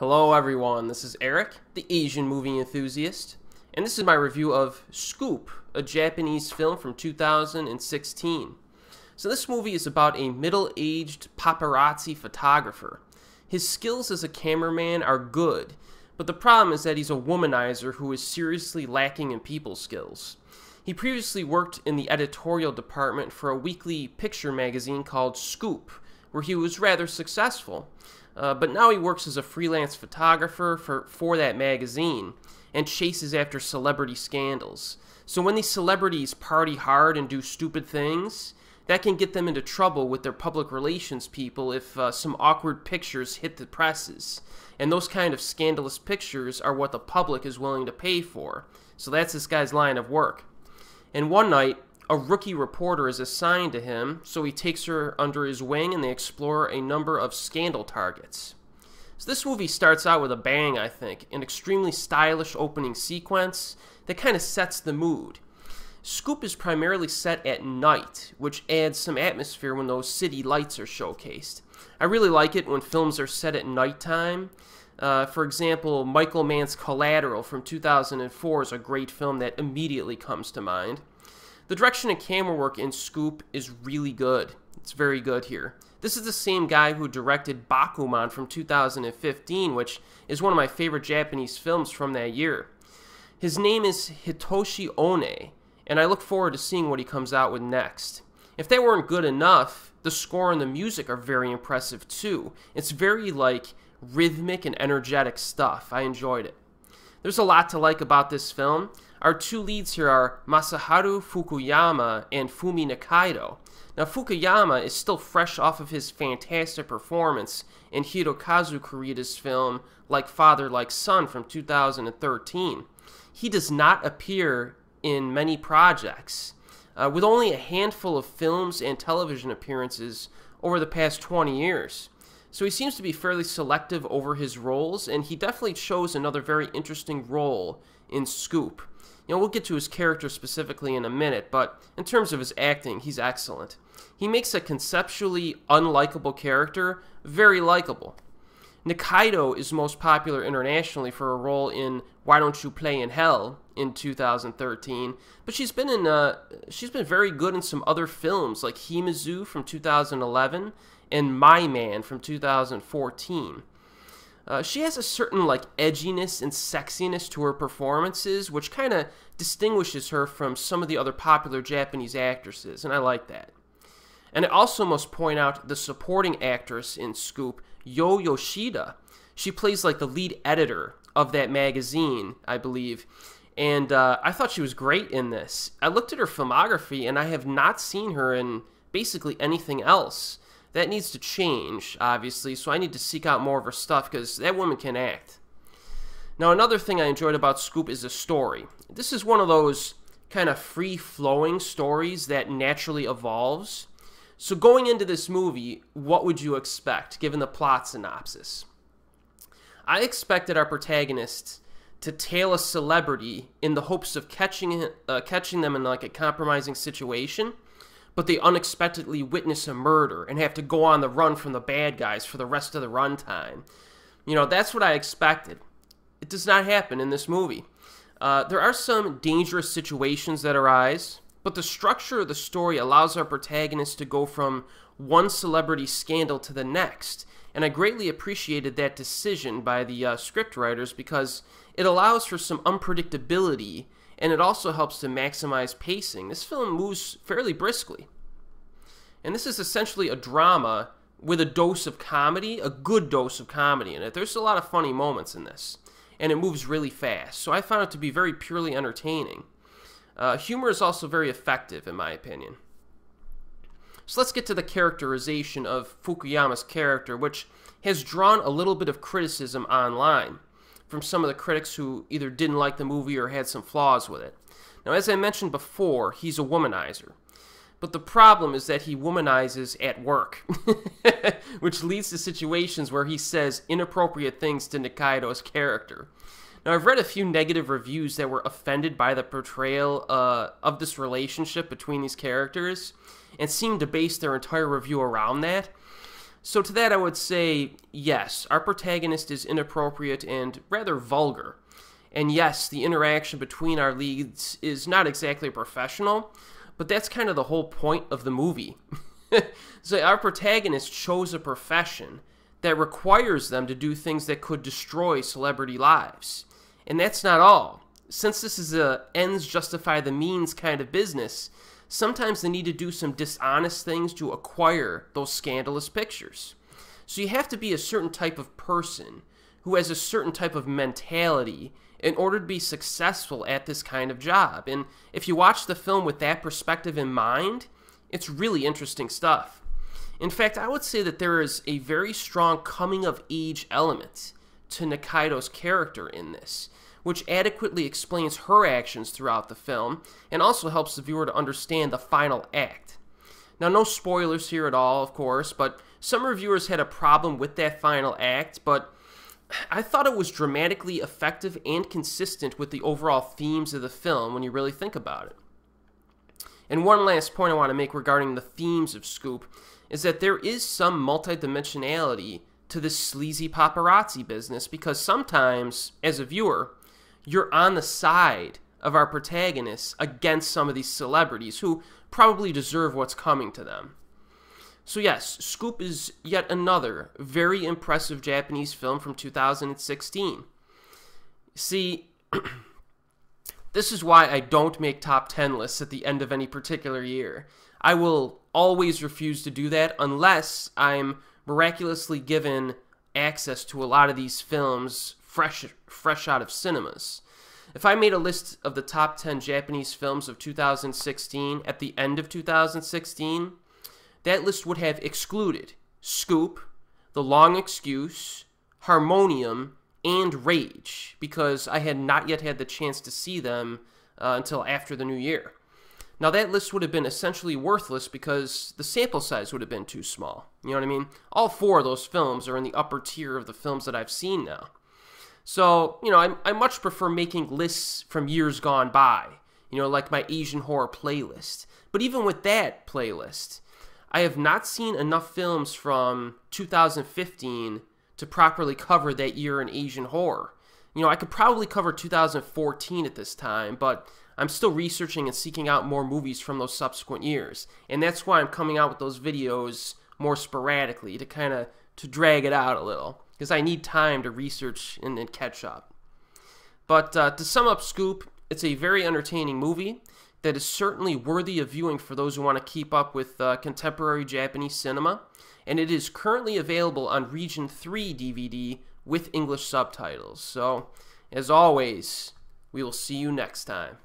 Hello everyone, this is Erik, the Asian movie enthusiast, and this is my review of Scoop, a Japanese film from 2016. So this movie is about a middle-aged paparazzi photographer. His skills as a cameraman are good, but the problem is that he's a womanizer who is seriously lacking in people skills. He previously worked in the editorial department for a weekly picture magazine called Scoop, where he was rather successful. But now he works as a freelance photographer for that magazine and chases after celebrity scandals. So when these celebrities party hard and do stupid things, that can get them into trouble with their public relations people if some awkward pictures hit the presses. And those kind of scandalous pictures are what the public is willing to pay for. So that's this guy's line of work. And one night, a rookie reporter is assigned to him, so he takes her under his wing and they explore a number of scandal targets. So this movie starts out with a bang, I think, an extremely stylish opening sequence that kind of sets the mood. Scoop is primarily set at night, which adds some atmosphere when those city lights are showcased. I really like it when films are set at nighttime. For example, Michael Mann's Collateral from 2004 is a great film that immediately comes to mind. The direction and camera work in Scoop is really good. It's very good here. This is the same guy who directed Bakuman from 2015, which is one of my favorite Japanese films from that year. His name is Hitoshi One, and I look forward to seeing what he comes out with next. If they weren't good enough, the score and the music are very impressive too. It's very rhythmic and energetic stuff. I enjoyed it. There's a lot to like about this film. Our two leads here are Masaharu Fukuyama and Fumi Nikaido. Now, Fukuyama is still fresh off of his fantastic performance in Hirokazu Koreeda's film Like Father, Like Son from 2013. He does not appear in many projects, with only a handful of films and television appearances over the past 20 years. So he seems to be fairly selective over his roles, and he definitely chose another very interesting role in Scoop. You know, we'll get to his character specifically in a minute, but in terms of his acting, he's excellent. He makes a conceptually unlikable character very likable. Nikaido is most popular internationally for a role in Why Don't You Play in Hell in 2013, but she's been very good in some other films like Himizu from 2011 and My Man from 2014. She has a certain edginess and sexiness to her performances, which kind of distinguishes her from some of the other popular Japanese actresses, and I like that. And I also must point out the supporting actress in Scoop, Yo Yoshida. She plays the lead editor of that magazine, I believe, and I thought she was great in this. I looked at her filmography, and I have not seen her in basically anything else. That needs to change, obviously, so I need to seek out more of her stuff because that woman can act. Now, another thing I enjoyed about Scoop is the story. This is one of those kind of free-flowing stories that naturally evolves. So going into this movie, what would you expect, given the plot synopsis? I expected our protagonist to tail a celebrity in the hopes of catching them in a compromising situation, but they unexpectedly witness a murder and have to go on the run from the bad guys for the rest of the runtime. You know, that's what I expected. It does not happen in this movie. There are some dangerous situations that arise, but the structure of the story allows our protagonist to go from one celebrity scandal to the next, and I greatly appreciated that decision by the scriptwriters because it allows for some unpredictability, and it also helps to maximize pacing. This film moves fairly briskly. And this is essentially a drama with a dose of comedy, a good dose of comedy in it. There's a lot of funny moments in this, and it moves really fast. So I found it to be very purely entertaining. Humor is also very effective, in my opinion. So let's get to the characterization of Fukuyama's character, which has drawn a little bit of criticism online from some of the critics who either didn't like the movie or had some flaws with it. Now, as I mentioned before, he's a womanizer. But the problem is that he womanizes at work, which leads to situations where he says inappropriate things to Nikaido's character. Now, I've read a few negative reviews that were offended by the portrayal of this relationship between these characters and seemed to base their entire review around that. So to that I would say, yes, our protagonist is inappropriate and rather vulgar. And yes, the interaction between our leads is not exactly professional, but that's kind of the whole point of the movie. So our protagonist chose a profession that requires them to do things that could destroy celebrity lives. And that's not all. Since this is a ends justify the means kind of business, sometimes they need to do some dishonest things to acquire those scandalous pictures. So you have to be a certain type of person who has a certain type of mentality in order to be successful at this kind of job. And if you watch the film with that perspective in mind, it's really interesting stuff. In fact, I would say that there is a very strong coming-of-age element to Nikaido's character in this, which adequately explains her actions throughout the film and also helps the viewer to understand the final act. Now, no spoilers here at all, of course, but some reviewers had a problem with that final act, but I thought it was dramatically effective and consistent with the overall themes of the film when you really think about it. And one last point I want to make regarding the themes of Scoop is that there is some multidimensionality to this sleazy paparazzi business, because sometimes, as a viewer, you're on the side of our protagonists against some of these celebrities who probably deserve what's coming to them. So yes, Scoop is yet another very impressive Japanese film from 2016. See, this is why I don't make top 10 lists at the end of any particular year. I will always refuse to do that unless I'm miraculously given access to a lot of these films fresh out of cinemas. If I made a list of the top 10 Japanese films of 2016 at the end of 2016, that list would have excluded Scoop, The Long Excuse, Harmonium, and Rage, because I had not yet had the chance to see them until after the new year. Now that list would have been essentially worthless because the sample size would have been too small. You know what I mean? All four of those films are in the upper tier of the films that I've seen now. So, you know, I much prefer making lists from years gone by, you know, like my Asian horror playlist. But even with that playlist, I have not seen enough films from 2015 to properly cover that year in Asian horror. You know, I could probably cover 2014 at this time, but I'm still researching and seeking out more movies from those subsequent years. And that's why I'm coming out with those videos more sporadically, to drag it out a little, because I need time to research and catch up. But to sum up Scoop, it's a very entertaining movie that is certainly worthy of viewing for those who want to keep up with contemporary Japanese cinema, and it is currently available on Region 3 DVD with English subtitles. So, as always, we will see you next time.